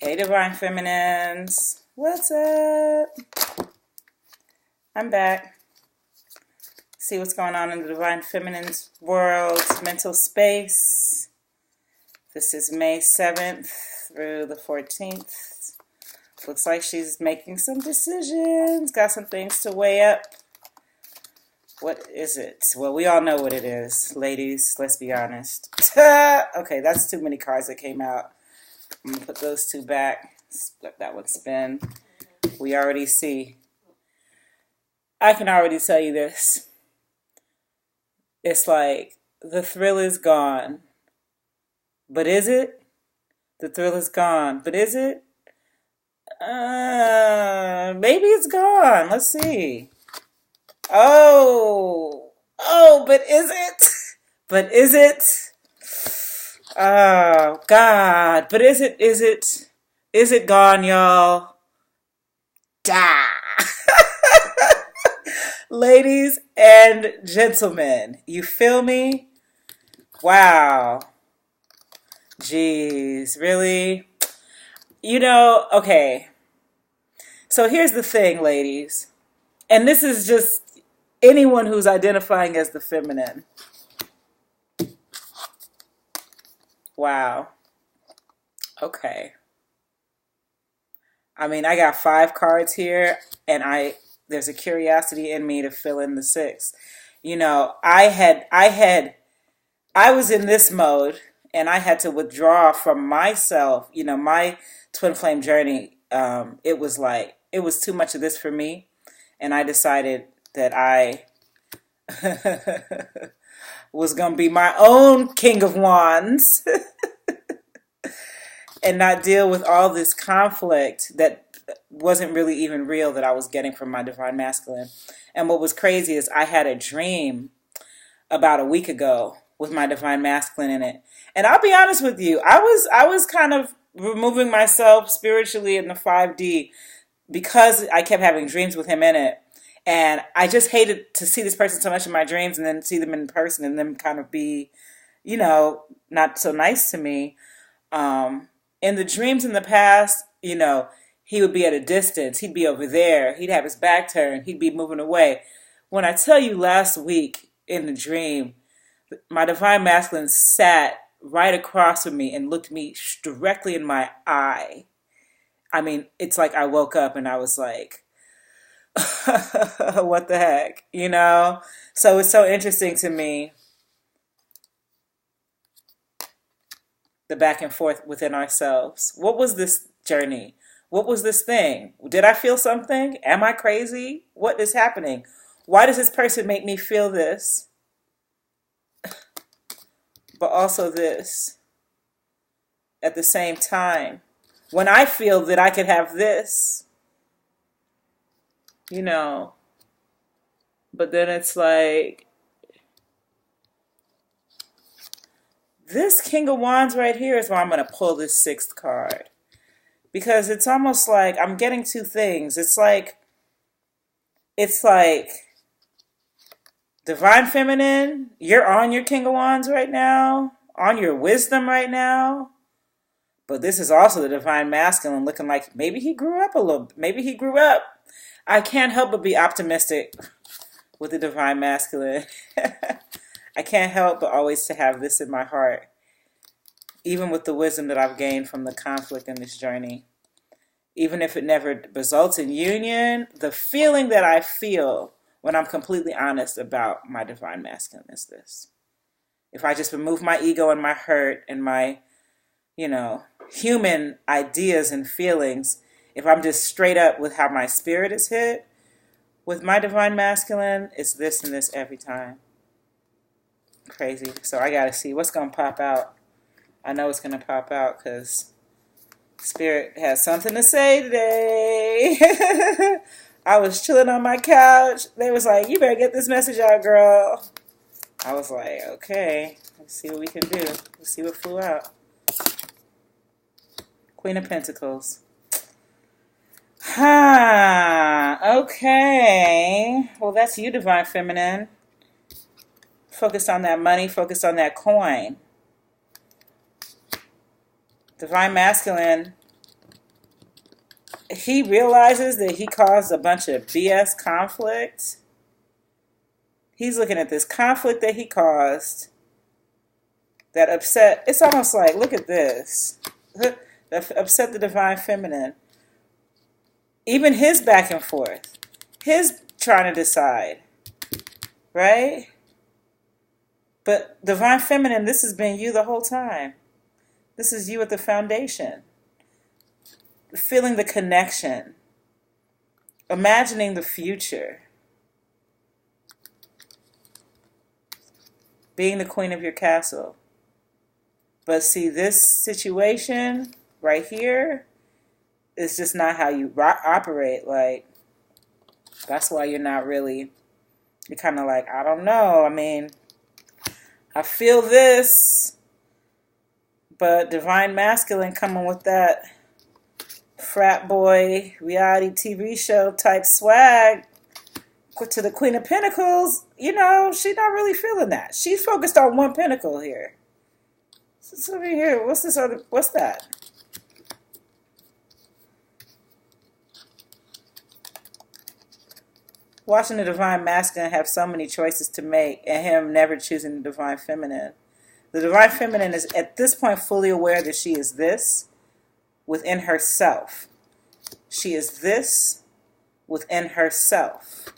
Hey, Divine Feminines. What's up? I'm back. See what's going on in the Divine Feminine's world, mental space. This is May 7th through the 14th. Looks like she's making some decisions, got some things to weigh up. What is it? Well, we all know what it is, ladies. Let's be honest. Okay, that's too many cards that came out. I'm going to put those two back. Let that one spin. We already see. I can already tell you this. It's like the thrill is gone. But is it? The thrill is gone. But is it? Maybe it's gone. Let's see. Oh, but is it? But is it? Oh, God. But is it? Is it gone, y'all? Da! Ladies and gentlemen, you feel me? Wow. Jeez, really? Okay. So here's the thing, ladies. And this is just anyone who's identifying as the feminine. Wow. Okay. I mean, I got 5 cards here, and there's a curiosity in me to fill in the 6. I was in this mode, and I had to withdraw from myself. My twin flame journey. It was too much of this for me, and I decided that I was gonna be my own King of Wands. And not deal with all this conflict that wasn't really even real that I was getting from my divine masculine. And what was crazy is I had a dream about a week ago with my divine masculine in it. And I'll be honest with you, I was kind of removing myself spiritually in the 5D because I kept having dreams with him in it. And I just hated to see this person so much in my dreams and then see them in person and them kind of be, not so nice to me. In the dreams in the past, he would be at a distance. He'd be over there. He'd have his back turned. He'd be moving away. When I tell you last week in the dream, my divine masculine sat right across from me and looked me directly in my eye. I mean, it's like I woke up and I was like, what the heck, So it's so interesting to me, the back and forth within ourselves. What was this journey? What was this thing? Did I feel something? Am I crazy? What is happening? Why does this person make me feel this? But also this at the same time. When I feel that I could have this, but then it's like, this King of Wands right here is why I'm going to pull this 6th card. Because it's almost like I'm getting 2 things. It's like Divine Feminine, you're on your King of Wands right now, on your wisdom right now. But this is also the Divine Masculine looking like maybe he grew up a little. Maybe he grew up. I can't help but be optimistic with the Divine Masculine. I can't help but always to have this in my heart, even with the wisdom that I've gained from the conflict in this journey. Even if it never results in union, the feeling that I feel when I'm completely honest about my divine masculine is this. If I just remove my ego and my hurt and my, human ideas and feelings, if I'm just straight up with how my spirit is hit, with my divine masculine, it's this and this every time. Crazy. So I got to see what's going to pop out. I know it's going to pop out because Spirit has something to say today. I was chilling on my couch. They was like, you better get this message out, girl. I was like, okay, let's see what we can do. Let's see what flew out. Queen of Pentacles. Okay. Well, that's you, Divine Feminine. Focused on that money, focused on that coin. Divine Masculine he realizes that he caused a bunch of BS conflict. He's looking at this conflict that he caused that upset. It's almost like, look at this. That upset the divine feminine. Even his back and forth. His trying to decide. Right? But divine feminine, this has been you the whole time. This is you at the foundation. Feeling the connection. Imagining the future. Being the queen of your castle. But see, this situation right here is just not how you operate. Like, that's why you're not really, you're kind of like, I don't know. I mean, I feel this, but divine masculine coming with that frat boy reality TV show type swag to the Queen of Pentacles, you know, she's not really feeling that. She's focused on one pentacle here. So over here, what's this other, what's that? Watching the divine masculine have so many choices to make and him never choosing the divine feminine. The divine feminine is at this point fully aware that she is this within herself. She is this within herself.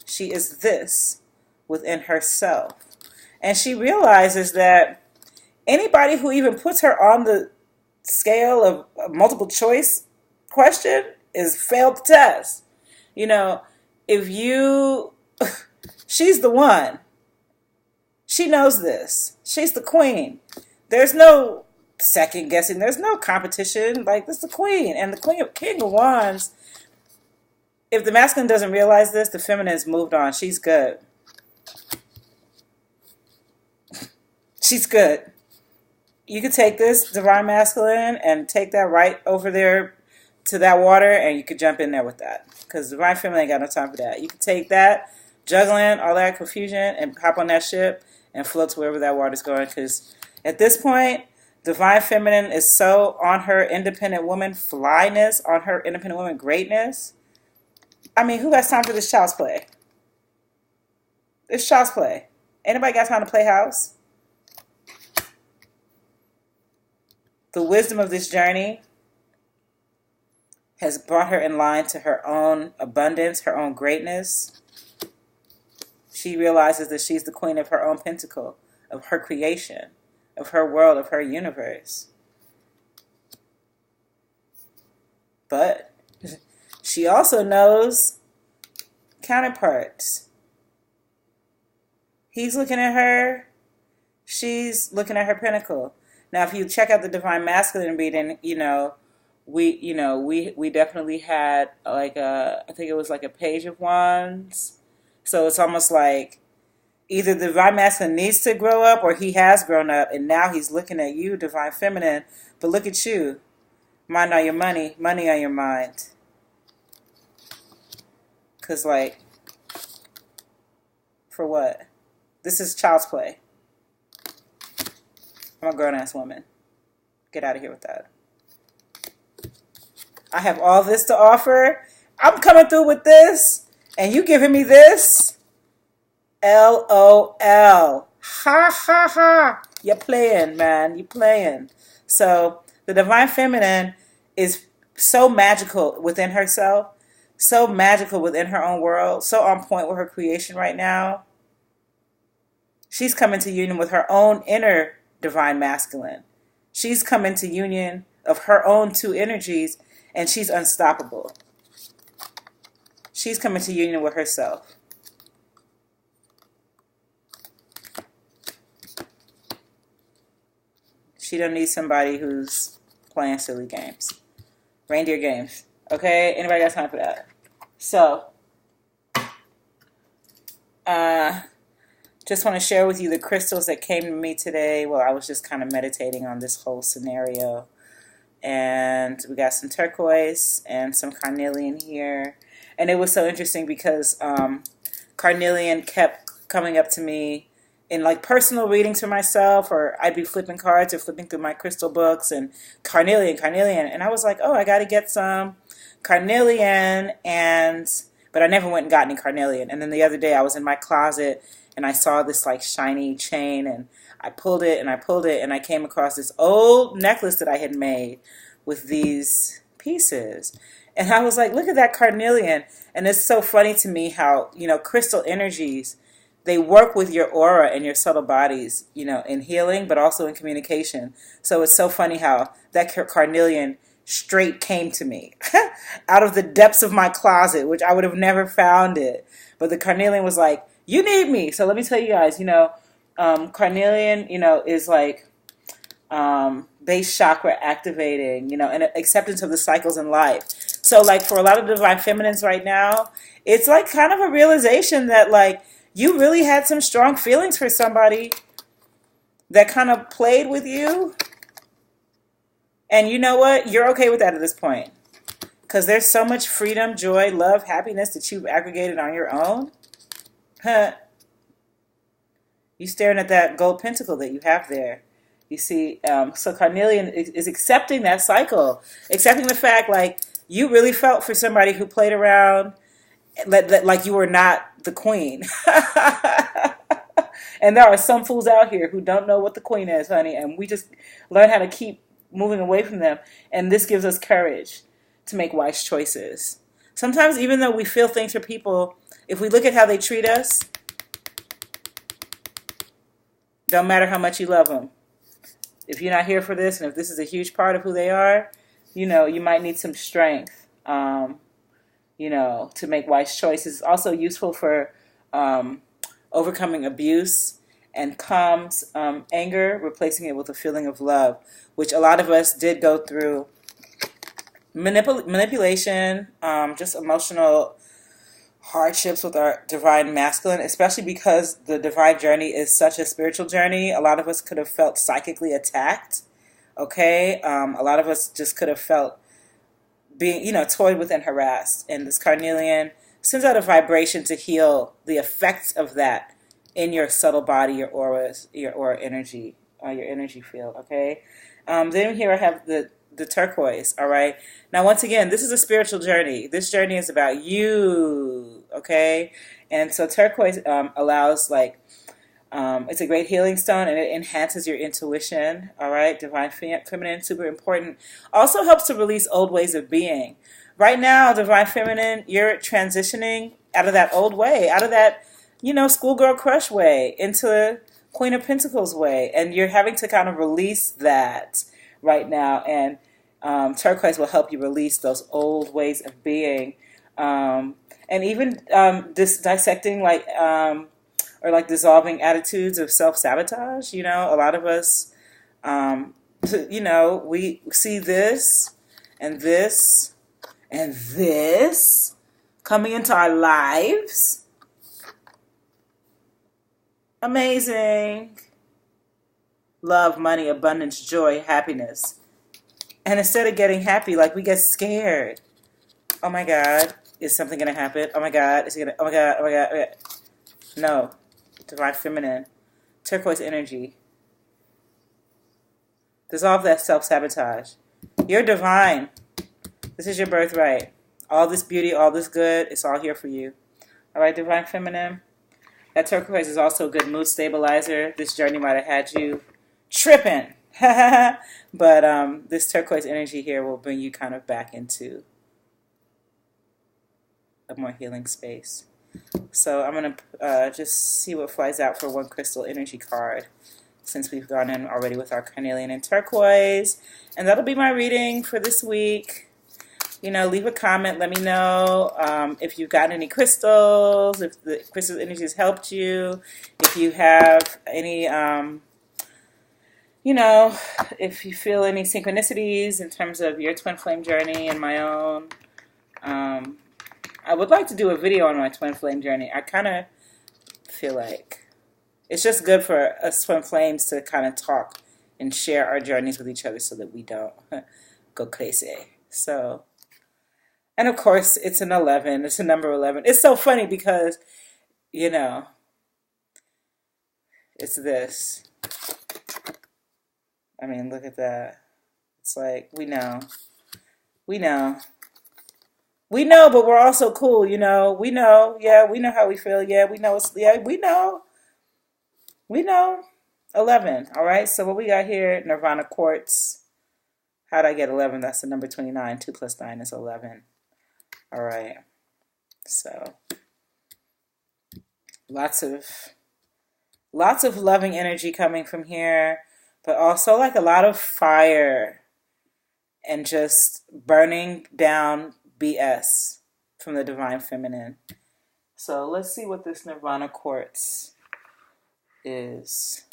She is this within herself. And she realizes that anybody who even puts her on the scale of a multiple choice question is failed the test. You know, if you, she's the one. She knows this. She's the queen. There's no second guessing. There's no competition. Like, this is the queen. And the king of wands, if the masculine doesn't realize this, the feminine's moved on. She's good. She's good. You could take this divine masculine and take that right over there to that water, and you could jump in there with that. Because divine feminine ain't got no time for that. You could take that, juggling, all that confusion, and hop on that ship and float to wherever that water's going. Because at this point, divine feminine is so on her independent woman flyness, on her independent woman greatness. I mean, who has time for this child's play? It's child's play. Anybody got time to play house? The wisdom of this journey has brought her in line to her own abundance, her own greatness. She realizes that she's the queen of her own pentacle, of her creation, of her world, of her universe. But she also knows counterparts. He's looking at her. She's looking at her pentacle. Now, if you check out the divine masculine reading, we definitely had like I think it was like a page of wands. So it's almost like either the divine masculine needs to grow up or he has grown up and now he's looking at you, divine feminine. But look at you. Mind on your money, money on your mind. Because, like, for what? This is child's play. I'm a grown-ass woman. Get out of here with that. I have all this to offer. I'm coming through with this. And you giving me this? LOL. Ha ha ha. You're playing, man. You're playing. So the divine feminine is so magical within herself. So magical within her own world. So on point with her creation right now. She's coming to union with her own inner divine masculine. She's come into union of her own two energies, and she's unstoppable. She's coming to union with herself. She don't need somebody who's playing silly games. Reindeer games. Okay? Anybody got time for that? So, just want to share with you the crystals that came to me today while I was just kind of meditating on this whole scenario. And we got some turquoise and some carnelian here. And it was so interesting because carnelian kept coming up to me in like personal readings for myself, or I'd be flipping cards or flipping through my crystal books, and carnelian, and I was like, oh, I got to get some carnelian, and but I never went and got any carnelian. And then the other day I was in my closet and I saw this like shiny chain, and I pulled it and I pulled it, and I came across this old necklace that I had made with these pieces. And I was like, look at that carnelian. And it's so funny to me how, crystal energies, they work with your aura and your subtle bodies, in healing, but also in communication. So it's so funny how that carnelian straight came to me out of the depths of my closet, which I would have never found it. But the carnelian was like, you need me. So let me tell you guys, carnelian, is like base chakra activating, and acceptance of the cycles in life. So like for a lot of divine feminines right now, it's like kind of a realization that like you really had some strong feelings for somebody that kind of played with you. And you know what? You're okay with that at this point. Because there's so much freedom, joy, love, happiness that you've aggregated on your own. You staring at that gold pentacle that you have there. You see, so carnelian is accepting that cycle. Accepting the fact, like, you really felt for somebody who played around like you were not the queen. And there are some fools out here who don't know what the queen is, honey. And we just learn how to keep moving away from them. And this gives us courage to make wise choices. Sometimes even though we feel things for people, if we look at how they treat us, don't matter how much you love them. If you're not here for this, and if this is a huge part of who they are, you might need some strength, to make wise choices. It's also useful for overcoming abuse, and calms anger, replacing it with a feeling of love, which a lot of us did go through manipulation, just emotional hardships with our divine masculine, especially because the divine journey is such a spiritual journey. A lot of us could have felt psychically attacked, okay? A lot of us just could have felt being, toyed with and harassed. And this carnelian sends out a vibration to heal the effects of that in your subtle body, your auras, your aura energy, your energy field, okay? Then here I have the turquoise, all right? Now, once again, this is a spiritual journey. This journey is about you, okay? And so turquoise allows, it's a great healing stone, and it enhances your intuition, all right? Divine feminine, super important. Also helps to release old ways of being. Right now, divine feminine, you're transitioning out of that old way, out of that, schoolgirl crush way into Queen of Pentacles way, and you're having to kind of release that right now, and turquoise will help you release those old ways of being, and even dissecting or dissolving attitudes of self-sabotage. A lot of us, we see this and this and this coming into our lives. Amazing. Love, money, abundance, joy, happiness. And instead of getting happy, we get scared. Oh my God, is something going to happen? Oh my God, oh my God, oh my God, oh my God. No. Divine feminine. Turquoise energy. Dissolve that self-sabotage. You're divine. This is your birthright. All this beauty, all this good, it's all here for you. All right, divine feminine. That turquoise is also a good mood stabilizer. This journey might have had you tripping. But this turquoise energy here will bring you kind of back into a more healing space. So I'm going to just see what flies out for one crystal energy card, since we've gone in already with our carnelian and turquoise. And that'll be my reading for this week. Leave a comment. Let me know if you've gotten any crystals, if the crystal energy has helped you, if you have any, if you feel any synchronicities in terms of your twin flame journey and my own. I would like to do a video on my twin flame journey. I kind of feel like it's just good for us twin flames to kind of talk and share our journeys with each other so that we don't go crazy. So... And of course, it's an 11. It's a number 11. It's so funny because, It's this. I mean, look at that. It's like, we know. We know. We know, but we're also cool, you know. We know. Yeah, we know how we feel. Yeah, we know. Yeah, we know. We know. 11. All right. So what we got here, Nirvana quartz. How'd I get 11? That's the number 29. 2 plus 9 is 11. All right. So lots of loving energy coming from here, but also like a lot of fire and just burning down BS from the divine feminine. So let's see what this Nirvana quartz is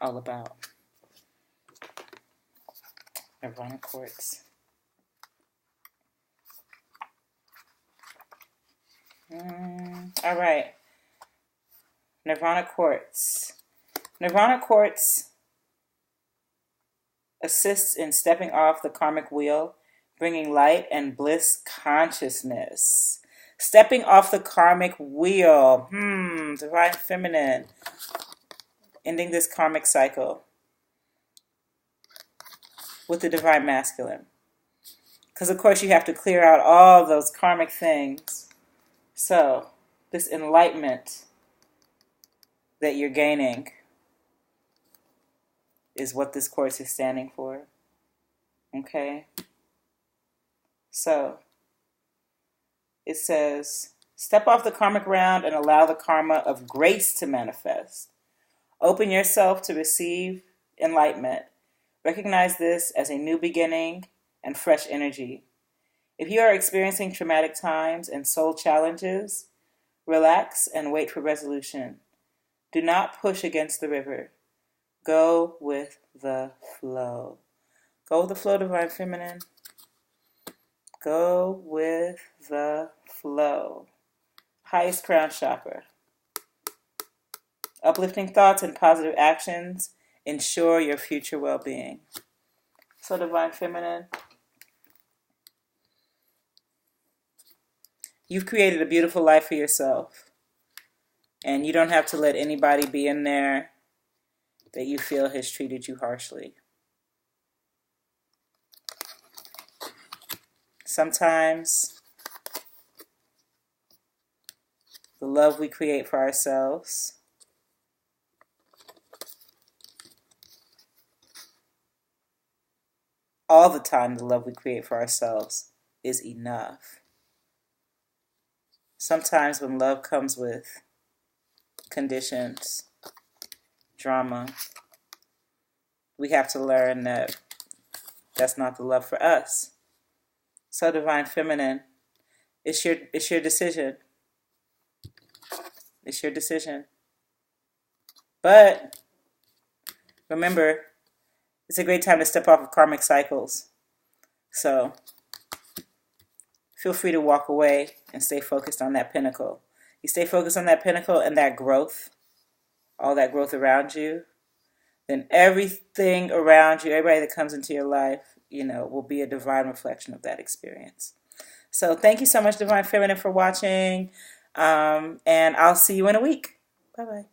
all about. Nirvana quartz. All right. Nirvana quartz. Nirvana quartz assists in stepping off the karmic wheel, bringing light and bliss consciousness. Stepping off the karmic wheel. Divine feminine. Ending this karmic cycle with the divine masculine. Because, of course, you have to clear out all those karmic things. So, this enlightenment that you're gaining is what this course is standing for. Okay? So, it says, step off the karmic round and allow the karma of grace to manifest. Open yourself to receive enlightenment. Recognize this as a new beginning and fresh energy. If you are experiencing traumatic times and soul challenges, relax and wait for resolution. Do not push against the river. Go with the flow. Go with the flow, divine feminine. Go with the flow. Highest crown chakra. Uplifting thoughts and positive actions ensure your future well-being. So, divine feminine, you've created a beautiful life for yourself. And you don't have to let anybody be in there that you feel has treated you harshly. Sometimes the love we create for ourselves all the time, the love we create for ourselves is enough. Sometimes when love comes with conditions, drama, we have to learn that that's not the love for us. So, divine feminine, it's your decision. It's your decision. But remember, it's a great time to step off of karmic cycles. So feel free to walk away and stay focused on that pinnacle. You stay focused on that pinnacle and that growth, all that growth around you, then everything around you, everybody that comes into your life, will be a divine reflection of that experience. So thank you so much, Divine Feminine, for watching. And I'll see you in a week. Bye-bye.